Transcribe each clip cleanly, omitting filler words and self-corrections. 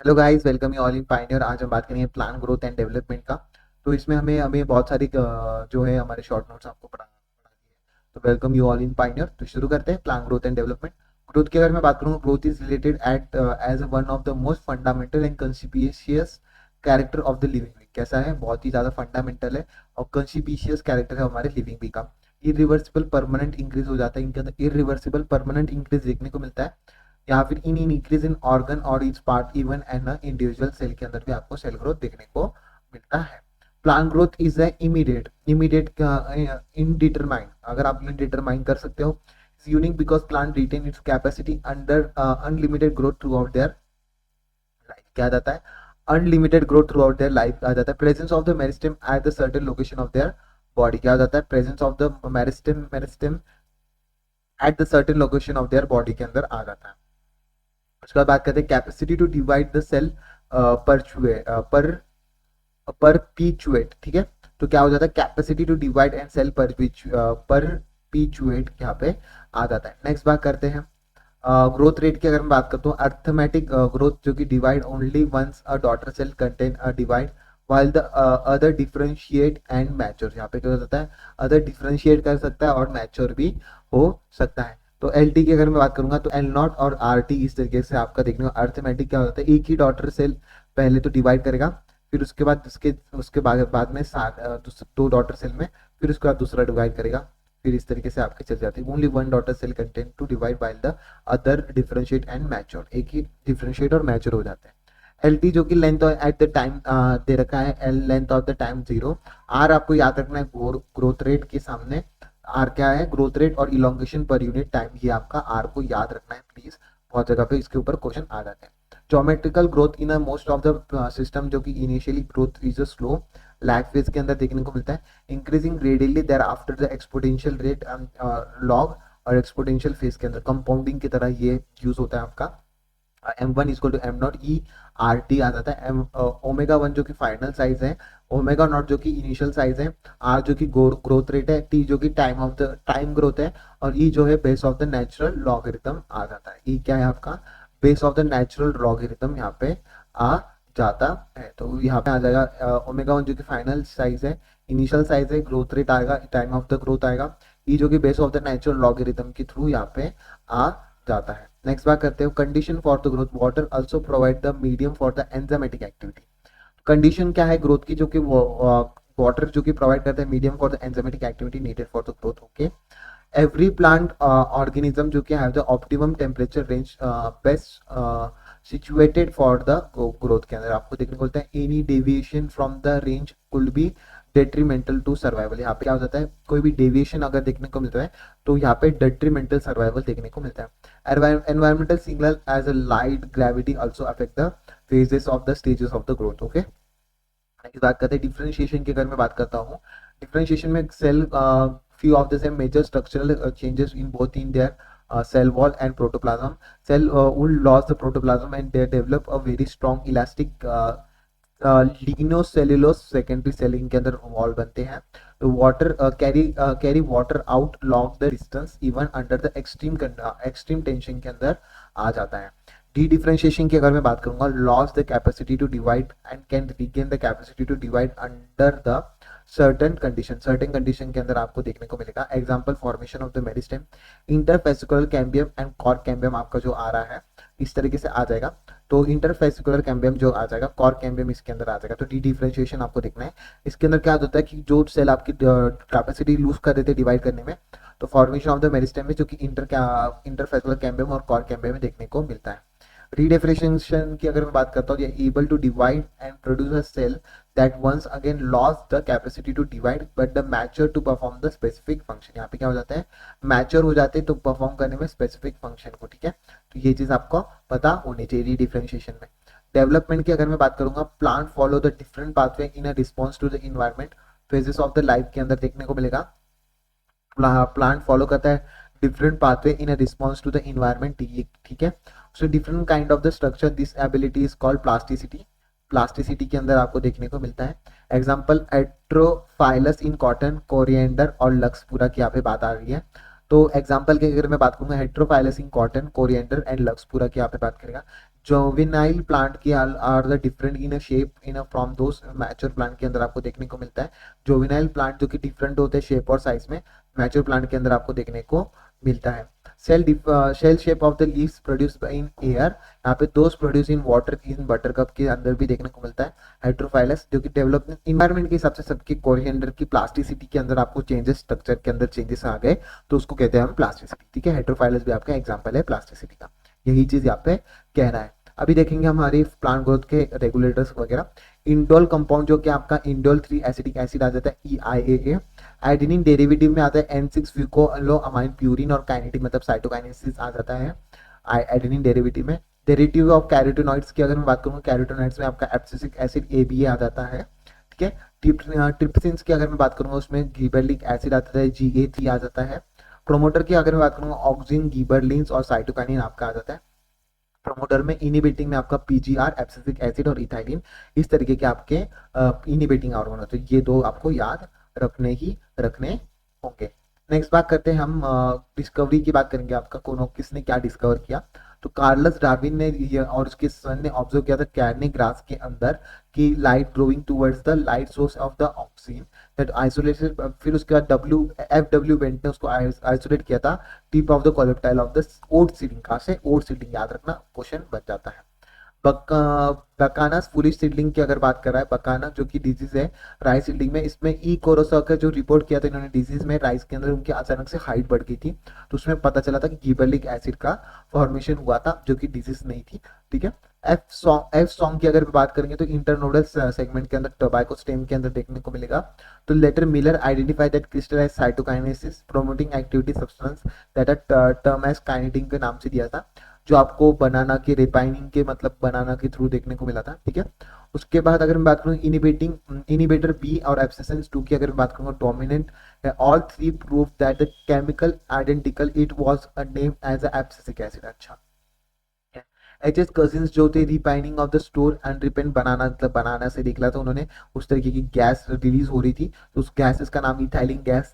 Hello guys, welcome you all in Pioneer. आज हम बात करेंगे प्लान ग्रोथ एंड डेवलपमेंट का। तो इसमें हमें हमें बहुत सारी जो है हमारे शॉर्ट नोट्स आपको पढ़ा दिए। तो welcome you all in pioneer. तो शुरू करते हैं plan growth and development. Growth की अगर मैं बात करूँ, growth is related at age one of the most fundamental and conspicuous character of the living being. कैसा है? बहुत ही ज़्यादा फंडामेंटल है और कंसिपिशियस कैरेक्टर है हमारे लिविंग बीइंग का। इरिवर्सिबल परमानेंट इंक्रीज हो जाता है, इनके अंदर इरिवर्सिबल परमानेंट इंक्रीज देखने को मिलता है, या फिर इन इंक्रीज इन ऑर्गन और it's part even and individual cell के अंदर भी आपको सेल ग्रोथ देखने को मिलता है। Plant growth is a immediate immediate indeterminate, अगर आप इनडिटरमाइन कर सकते हो। Unique because plant retain its capacity under unlimited growth throughout their life. क्या आ जाता है? Unlimited growth throughout their life आ जाता है। Presence of the meristem at the certain location of their body. क्या हो जाता है? Presence of the meristem at the certain location of their body के अंदर आ जाता है। उसके बाद बात करते हैं capacity to divide the cell पर परपीचुएट। ठीक है, तो क्या हो जाता है? Capacity to divide and cell perpetuate यहाँ पे आ जाता है। नेक्स्ट बात करते हैं ग्रोथ रेट की। अगर मैं बात करता हूँ, अर्थमेटिक ग्रोथ जो कि divide only once a daughter cell contain a divide while the other differentiate and mature। यहाँ पे क्या हो जाता है? अदर डिफरेंशिएट कर सकता है और मैच्योर भी हो सकता है। तो एल टी की अगर मैं बात करूंगा तो एल नॉट और आर टी इस तरीके से आपका देखने को। अर्थमेटिक क्या होता है? एक ही डॉटर सेल पहले तो डिवाइड करेगा, फिर उसके बाद उसके उसके बाद में दो डॉटर सेल में, फिर उसके बाद दूसरा डिवाइड करेगा, फिर इस तरीके से आपके चल जाती है। Only one daughter cell content to divide while the other differentiate and mature. एक ही डिफरेंशिएट और मैच्योर हो जाते हैं। एल टी जो कि लेंथ एट द टाइम दे रखा है, L length of the time 0। आर आपको याद रखना है ग्रोथ रेट के सामने। आर क्या है? ग्रोथ रेट और इलोंगेशन पर यूनिट टाइम। ये आपका आर को याद रखना है प्लीज, बहुत जगह पे इसके ऊपर क्वेश्चन आ जाते हैं। Geometrical growth in most of the system, जो कि initially growth is a slow lag phase के अंदर देखने को मिलता है, increasing gradually thereafter the exponential rate log. और एक्सपोनेंशियल फेज के अंदर कंपाउंडिंग की तरह ये यूज होता है आपका। M one equal to M naught E R T आ जाता है। एम ओमेगा वन जो कि फाइनल साइज है, ओमेगा नॉट जो कि इनिशियल साइज है, आर जो कि ग्रोथ रेट है, टी जो कि time of the time growth है, और ई जो है base of the natural logarithm आ जाता है। ई क्या है आपका? Base of the natural logarithm यहाँ पे आ जाता है। तो यहाँ पे आ जाएगा ओमेगा वन जो कि फाइनल साइज है, इनिशियल साइज है, ग्रोथ रेट आएगा, टाइम ऑफ द ग्रोथ आएगा, ई जो कि base of the natural logarithm के थ्रू यहाँ पे आ जाता है। नेक्स्ट बात करते हैं condition for the growth. Water also provide the medium for the enzymatic activity. Condition क्या है ग्रोथ की? जो कि वाटर जो कि प्रोवाइड करता है medium for the enzymatic activity needed for the growth. Okay, every plant organism जो कि have the optimum temperature range best situated for the growth के अंदर आपको देखने को मिलता है। Any deviation from the range could be detrimental to survival. यहाँ पे क्या हो जाता है? कोई भी डेविएशन अगर देखने को मिलता है तो यहाँ पे डेट्रीमेंटल सर्वाइवल देखने को मिलता है। Environmental signal as a light gravity also affect the phases of the stages of the growth. Okay, next बात करते हैं डिफरेंशिएशन की। अगर मैं बात करता हूँ, डिफरेंशिएशन में cell few of the same major structural changes in both in their cell wall and protoplasm. Cell will lose the protoplasm and they develop a very strong elastic lignocellulose secondary ceiling के अंदर wall बनते हैं। तो water carry water out long the distance even under the extreme tension के अंदर आ जाता है। D differentiation की अगर मैं बात करूंगा, loss the capacity to divide and can regain the capacity to divide under the certain condition के अंदर आपको देखने को मिलेगा। Example formation of the meristem, interfascicular cambium and cork cambium आपका जो आ रहा है इस तरीके से आ जाएगा। तो इंटरफेसिकुलर कैम्बियम जो आ जाएगा, कॉर्क कैम्बियम इसके अंदर आ जाएगा। तो डी डिफरेंशिएशन आपको देखना है। इसके अंदर क्या होता है कि जो सेल आपकी कैपेसिटी लूज कर देते हैं डिवाइड करने में, तो फॉर्मेशन ऑफ द मेरिस्टेम में जो कि इंटरफेसिकुलर कैम्बियम और कॉर्क कैम्बियम में देखने को मिलता है। रीडिफरेंशिएशन की अगर मैं बात करता हूँ, able to divide and produce a cell that once again lost the capacity to divide but the mature to perform the specific function. यहाँ पे क्या हो जाता है? मैच्योर हो जाते हैं तो परफॉर्म करने में स्पेसिफिक फंक्शन को। ठीक है, तो ये चीज आपको पता होनी चाहिए रीडिफरेंशिएशन में। डेवलपमेंट की अगर मैं बात करूंगा, plant follow the different pathway in a response to the environment. Phases of the life के अंदर देखने को मिलेगा प्लांट फॉलो करता है different pathway in a response to the environment. ठीक है, so different kind of the structure, this ability is called plasticity. Plasticity के अंदर आपको देखने को मिलता है। Example heterophyllous in cotton, coriander और लक्सपुरा की यहाँ पे बात आ रही है। तो एग्जाम्पल की अगर मैं बात करूंगा, heterophyllous in cotton, coriander and larkspur की यहाँ पे बात करेगा। जोविनाइल प्लांट की are the different in a shape in from those mature plant के अंदर आपको देखने को मिलता है। जोविनाइल प्लांट जो कि डिफरेंट होते हैं शेप और साइज में, मैच्योर प्लांट के अंदर आपको देखने को मिलता है। Shell shape of the leaves produce in air, यहाँ पे those produce in water in buttercup के अंदर भी देखने को मिलता है। हाइड्रोफाइलस जो कि डेवलपमेंट इन्वायरमेंट के हिसाब से सबके कोरिएंडर की प्लास्टिसिटी के अंदर आपको चेंजेस, स्ट्रक्चर के अंदर चेंजेस आ गए तो उसको कहते हैं हम प्लास्टिसिटी। ठीक है, हाइड्रोफाइलस भी आपका एग्जाम्पल है प्लास्टिसिटी का, यही चीज यहाँ पे कहना है। अभी देखेंगे हमारी प्लांट ग्रोथ के रेगुलेटर्स वगैरह। इंडोल कंपाउंड जो कि आपका इंडोल 3 एसिटिक एसिड आ जाता है EIAA। एडेनिन डेरिवेटिव में आता है N6 फ्यूकोलो अमाइन प्यूरिन और काइनेटिक मतलब साइटोकाइनेसिस आ जाता है एडेनिन डेरिवेटिव में। डेरिवेटिव ऑफ कैरोटीनॉइड्स की अगर मैं बात करूँ, कैरोटीनॉइड्स में आपका एब्सिसिक एसिड ABA आ जाता है। ठीक है, ट्रिप्सिन्स की अगर मैं बात करूंगा उसमें गिबरलिक एसिड आता है GA3 आ जाता है। प्रोमोटर की अगर मैं बात करूंगा ऑक्सिन, गिबरलिन्स और साइटोकाइनिन आपका आ जाता है। प्रमोटर में इनिबिटिंग में आपका PGR, एब्सिसिक एसिड और इथाइलिन, इस तरीके के आपके इनिबिटिंग हार्मोन होते हैं। ये दो आपको याद रखने होंगे। नेक्स्ट बात करते हैं हम डिस्कवरी की बात करेंगे, आपका कौन किसने क्या डिस्कवर किया। तो कार्लस डार्विन ने ये और उसके सन ने ऑब्जर्व किया था कैरने ग्रास के अंदर कि light growing towards the light source of the oxygen that isolated. फिर उसके बाद FW बेंट ने उसको आइसोलेट किया था tip of the coleoptile of the oat seedling. कहाँ से? ओट सीडिंग, याद रखना क्वेश्चन बन जाता है। बकाना फुलिश सीडलिंग की अगर बात कर रहा है, बकाना जो कि डिजीज है राइस सीडलिंग में, इसमें कोरोसा का जो रिपोर्ट किया था इन्होंने डिजीज में, राइस के अंदर उनकी अचानक से हाइट बढ़ गई थी तो उसमें पता चला था कि गिबरलिक एसिड का फॉर्मेशन हुआ था जो कि डिजीज नहीं थी। ठीक है, एफ सॉन्ग की अगर बात करेंगे तो इंटरनोडल सेगमेंट के अंदर टोबैको स्टेम के अंदर देखने को मिलेगा। तो later Miller identified that crystallize cytokinesis promoting activity substance that are term as kinetin के नाम से दिया था, जो आपको बनाना के रिपाइनिंग के मतलब बनाना के थ्रू देखने को मिला था। ठीक है, उसके बाद अगर मैं बात करूँ इनिबिटर बी और एब्सिसेंस 2 की अगर मैं बात करूँगा dominant, all three prove that the chemical identical it was a name as a abscisic acid. अच्छा, एचएस कजिन्स जो थे ripening of the store and repent banana, मतलब बनाना से निकला था उन्होंने, उस तरीके की गैस रिलीज हो रही थी तो उस गैसेस का नाम इथाइलिन गैस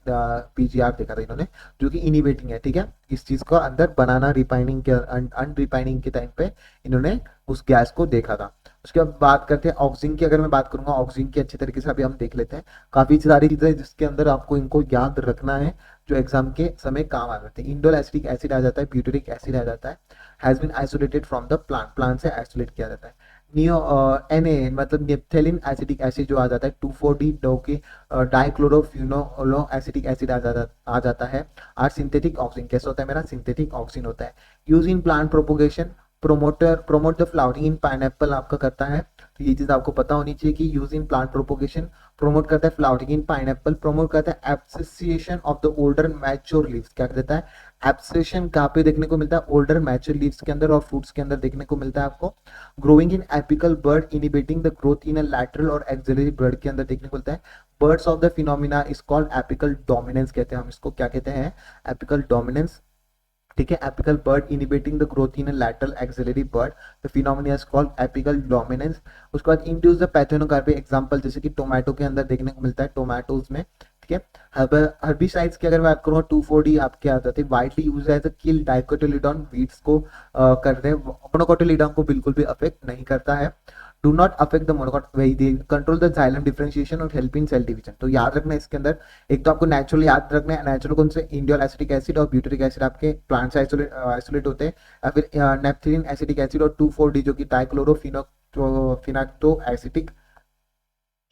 PGR देखा था इन्होंने, जो कि इनिवेटिंग है। ठीक है, इस चीज को अंदर बनाना रिपाइनिंग के अनरिपाइनिंग के टाइम पे इन्होंने उस गैस को देखा था। उसके बाद बात करते हैं ऑक्सीजन की, अगर मैं बात करूंगा ऑक्सीजन की अच्छी तरीके से अभी हम देख लेते हैं। काफी सारी चीजें जिसके अंदर आपको इनको याद रखना है जो एग्जाम के समय काम आ जाते हैं। इंडोल एसिटिक एसिड आ जाता है, ब्यूटेरिक एसिड आ जाता है, has been isolated from the plant से आइसोलेट किया जाता है। नियो Na मतलब नेप्थेलिन एसिटिक एसिड जो आ जाता है 2,4-D डो की डाइक्लोरोफिनोलो एसिटिक एसिड आ जाता है। और सिंथेटिक ऑक्सीजन कैसे होता है मेरा? सिंथेटिक ऑक्सीजन होता है। Use in plant propagation, promote the flowering in pineapple आपका करता है, तो ये चीज आपको पता होनी चाहिए कि use in plant propagation promote करता है फ्लावरिंग इन पाइनएप्पल, प्रमोट करता है abscission of the older mature leaves. क्या देता है? एब्सिसिएशन कहाँ पे देखने को मिलता है? ओल्डर मैच्योर लीव्स के अंदर और फ्रूट्स के अंदर देखने को मिलता है आपको। Growing in apical bud inhibiting the growth in a lateral और एक्सिलरी बर्ड के अंदर देखने को मिलता है। Birds of the phenomena is called apical dominance कहते हैं हम इसको। क्या कहते हैं? Apical dominance. ठीक है, apical bud inhibiting the growth in lateral axillary bud, the phenomena is called apical dominance. उसके बाद इंड्यूस द पैथोनोकार्पी, एग्जांपल जैसे कि टोमेटो के अंदर देखने को मिलता है, टोमेटोज में। ठीक है, हर्बिसाइड्स की अगर बात करूँ 2,4-D आपके आ जाते हैं, widely use as a kill dicotyledon, weeds को करते हैं। मोनोकोटिलिडॉन को बिल्कुल भी अफेक्ट नहीं करता है। Do not affect the monocot, वही कंट्रोल द जाइलम डिफरेंशिएशन और हेल्प इन सेल डिवीजन। तो याद रखना इसके अंदर एक तो आपको नेचुरल याद रखना है, नेचुरल कौन से? इंडियल एसिटिक एसिड और ब्यूटेरिक एसिड आपके प्लांट से आइसोलेट होते हैं, या फिर नेपथिलीन एसिटिक एसिड और 2,4-D जो कि डाइक्लोरोफिनाक्टो एसिटिक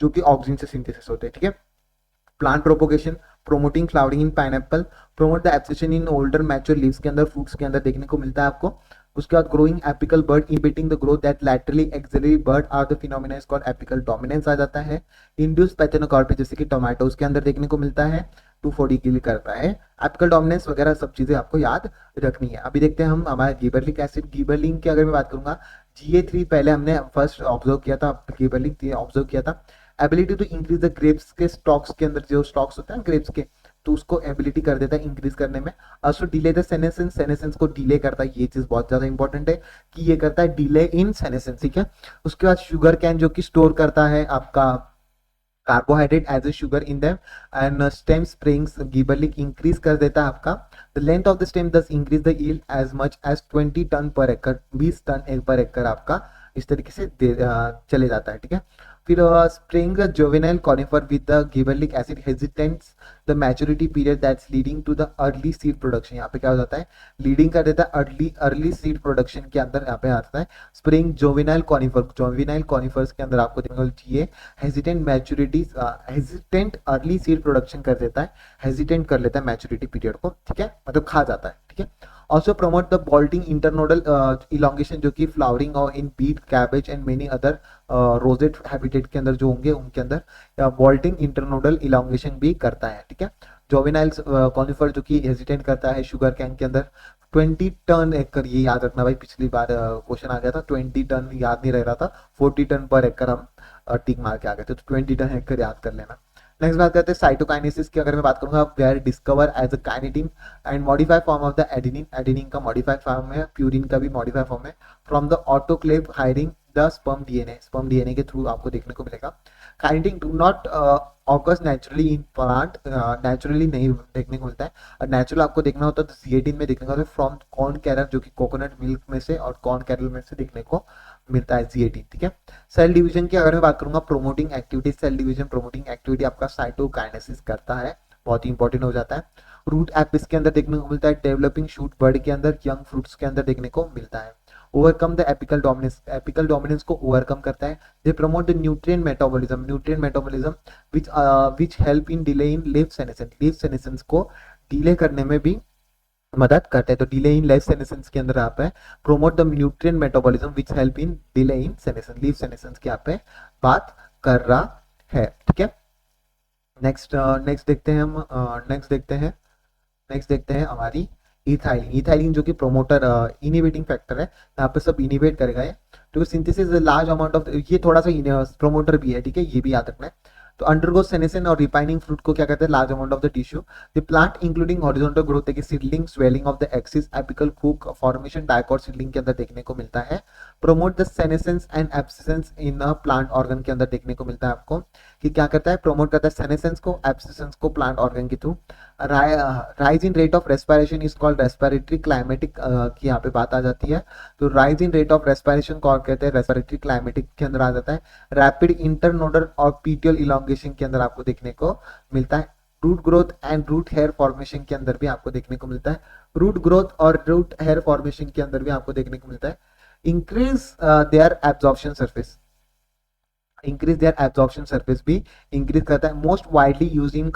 जो कि ऑक्सीजन से सिंथेसिस होते हैं। ठीक है, plant propagation, promoting flowering in pineapple, promote the abscission in older mature leaves के अंदर, फ्रूट्स के अंदर देखने को मिलता है आपको। उसके बाद growing apical bud inhibiting the growth that laterally axillary bud are the phenomena is called apical dominance आ जाता है। इंड्यूस पैथेनोकार्पी जैसे कि टोमेटोज के अंदर देखने को मिलता है, 2,4-D के लिए करता है। एपिकल डोमिनेंस वगैरह सब चीजें आपको याद रखनी है। अभी देखते हैं हम हमारा गिबरलिक एसिड। गिबरलिन की अगर मैं बात करूंगा, GA3 पहले हमने फर्स्ट ऑब्जर्व किया था, गिबरलिक ऑब्जर्व किया था। Ability to increase the grapes के स्टॉक्स के अंदर, जो स्टॉक्स होते हैं ग्रेप्स के, तो उसको एबिलिटी कर देता है इंक्रीज करने में। also delay the senescence, senescence को डिले करता है, ये चीज बहुत ज्यादा इंपॉर्टेंट है कि ये करता है डिले इन सेनेसेंस। ठीक है, उसके बाद शुगर कैन जो कि स्टोर करता है आपका carbohydrate as a sugar in them and stem springs gibberellic increase कर देता है आपका the length of the stem thus increase the yield as much as 20 ton per acre, 20 ton एक पर एकड़ आपका इस तरीके से चले जाता है, ठीक है। फिर spring juvenile conifer with the gibberellic acid hastens the maturity period that's leading to the early seed production. यहाँ पे क्या हो जाता है, लीडिंग कर देता है अर्ली सीड प्रोडक्शन के अंदर यहाँ पे आता है स्प्रिंग जोवेनाइल कॉनिफर्स के अंदर आपको देखने को चाहिए hesitant maturity, hesitant early seed production कर देता है, हेजिटेंट कर लेता है मैच्योरिटी पीरियड को, ठीक है, मतलब खा जाता है, ठीक है। Also promote the bolting internodal elongation जो कि फ्लावरिंग और in beet cabbage and many other rosette habitat के अंदर जो होंगे उनके अंदर बॉल्टिंग इंटरनोडल इलांगेशन भी करता है, ठीक है। जोवेनाइल कॉनिफर जो कि हेजिटेंट करता है शुगर कैन के अंदर 20 टन एकड़, ये याद रखना भाई, पिछली बार क्वेश्चन आ गया था 20 टन याद नहीं रह रहा था, 40 टन पर एकड़ हम टिक मार के आ गए थे, तो 20 टन एकड़ याद कर लेना। नेक्स्ट बात करते हैं साइटोकाइनेसिस की, अगर मैं बात करूंगा where discover as a kinetin and modified form of the adenine, adenine का मॉडिफाइड फॉर्म है, प्यूरिन का भी मॉडिफाइड फॉर्म है, from the autoclave herring the sperm DNA के थ्रू आपको देखने को मिलेगा। Kinetin do not occurs naturally in plant, naturally नहीं देखने को मिलता है, नेचुरल आपको देखना होता है तो C18 में देखने को मिलता है फ्रॉम कॉर्न कैरल जो कि कोकोनट मिल्क में से और कॉर्न कैरल में से देखने को मिलता है C18, ठीक है। सेल डिवीजन की अगर मैं बात करूंगा promoting activity, cell division promoting activity आपका साइटोकाइनेसिस करता है, बहुत ही इंपॉर्टेंट हो जाता है। रूट एपिस के अंदर देखने को मिलता है, डेवलपिंग शूट बर्ड के अंदर, यंग फ्रूट्स के अंदर देखने को मिलता है। ओवरकम द एपिकल डोमिनेंस को ओवरकम करता है। They promote the nutrient metabolism which help in delay in leaf senescence को डिले करने में भी मदद करते हैं। तो डिले इन लीफ सेनेसेंस के अंदर आप है promote the nutrient metabolism which help in delay in senescence, leaf senescence की आप बात कर रहा है, ठीक है। नेक्स्ट देखते हैं हमारी इथाइलिन जो कि प्रोमोटर इनिबिटिंग फैक्टर है, यहाँ पे सब इनिबिट करेगा ये, तो सिंथेसिस लार्ज अमाउंट ऑफ, ये थोड़ा सा प्रोमोटर भी है, ठीक है, ये भी याद रखना है। तो अंडरगो सेनेसन और रिपाइनिंग फ्रूट को क्या कहते हैं, large amount of the tissue the plant including horizontal growth है कि seedling swelling of the axis apical hook formation dicot seedling के अंदर देखने को मिलता है। Promote the senescence and abscission in a plant organ के अंदर देखने को मिलता है आपको कि क्या करता है, प्रोमोट करता है सेनेसेंस को एब्सिसेंस को प्लांट ऑर्गन के through. Rise in rate of respiration is called respiratory climatic की यहाँ पे बात आ जाती है। तो rise in rate of respiration को कहते हैं रेस्पिरेटरी क्लाइमेटिक के अंदर आ जाता है। रैपिड इंटरनोडल और पीटियल इलांगेशन के अंदर आपको देखने को मिलता है। Root growth and root hair formation के अंदर भी आपको देखने को मिलता है। रूट ग्रोथ और रूट हेयर फॉर्मेशन के अंदर भी आपको देखने को मिलता है। Increase their absorption surface, increase their absorption surface भी इंक्रीज करता है। Most widely use in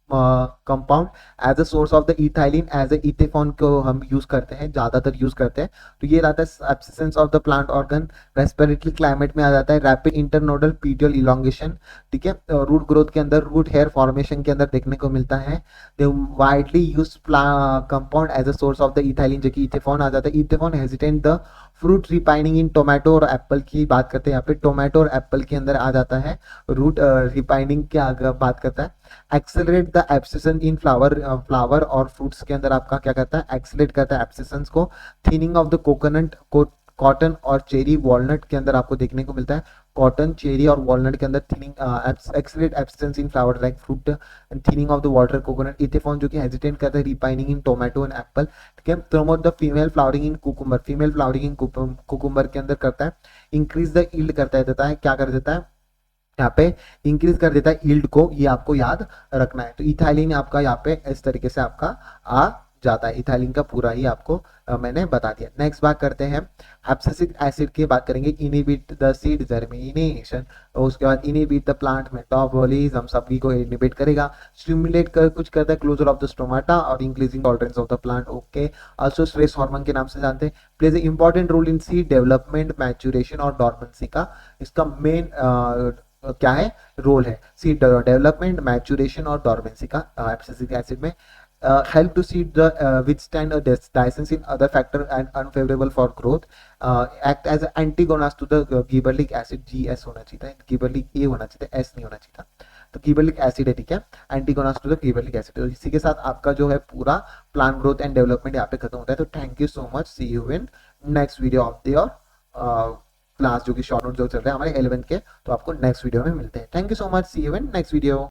compound as a source of the ethylene as a ethephon को हम यूज करते हैं, ज्यादातर यूज करते हैं। तो ये रहता है abscission of the plant organ, respiratory climate में आ जाता है। रैपिड इंटरनोडल पीटियल इलांगेशन, ठीक है, रूट ग्रोथ के अंदर, रूट हेयर फॉर्मेशन के अंदर देखने को मिलता है। Widely use compound as a source of the ethylene जो कि इथेफॉन आ जाता है। Ethephon hastens the fruit ripening in tomato और एप्पल की बात करते हैं, यहाँ पे टोमेटो और एप्पल के अंदर आ जाता है रूट रिपाइनिंग की बात करता है। Accelerate the abscission in flower और फ्रूट्स के अंदर आपका क्या करता है, एक्सेलरेट करता है एब्सिसन्स को। Thinning of the coconut cotton और चेरी वॉलनट के अंदर आपको देखने को मिलता है। कॉटन, चेरी और वॉलनट के अंदर thinning accelerate abscission in flower like fruit and thinning of the water coconut. Ethephon जो कि हेजिटेट करता है ripening in tomato and apple, ठीक है। Promote the female flowering in cucumber, female flowering in cucumber के अंदर करता है। इंक्रीज द यील्ड करता है, देता है क्या कर देता है, यहाँ पे इंक्रीज कर देता है यील्ड को, ये आपको याद रखना है। तो इथाइलिन आपका यहाँ पे इस तरीके से आपका आ जाता है, इथाइलिन का पूरा ही आपको मैंने बता दिया। नेक्स्ट बात करते हैं एब्सिसिक एसिड की बात करेंगे। इनिबिट द सीड जर्मिनेशन, उसके बाद इनिबिट द प्लांट मेटाबॉलिज्म, सभी को इनिबिट करेगा। स्टिमुलेट कर कुछ करता है क्लोजर ऑफ द स्टोमाटा और increasing tolerance of the plant, okay. Also stress hormone के नाम से जानते हैं। Plays a important role in seed development, maturation और डॉर्मेंसी का इसका मेन क्या है, रोल है सीड डेवलपमेंट, मैच्योरेशन और डॉर्मेंसी का एब्सिसिक एसिड में। help to seed the withstand a disease in other factor and unfavorable for growth, act as an antagonist to the gibberellic acid, GS होना चाहिए था, gibberellic A होना चाहिए था, S नहीं होना चाहिए था। तो gibberellic acid है, ठीक है, एंटीगोनास्ट टू द gibberellic acid। तो इसी के साथ आपका जो है पूरा प्लांट ग्रोथ एंड डेवलपमेंट यहाँ पे खत्म होता है। तो thank you so much, see you in next video of your class जो कि शॉर्ट नोट जो चल रहे हैं हमारे 11th के, तो आपको नेक्स्ट वीडियो में मिलते हैं। Thank you so much, see you in next video.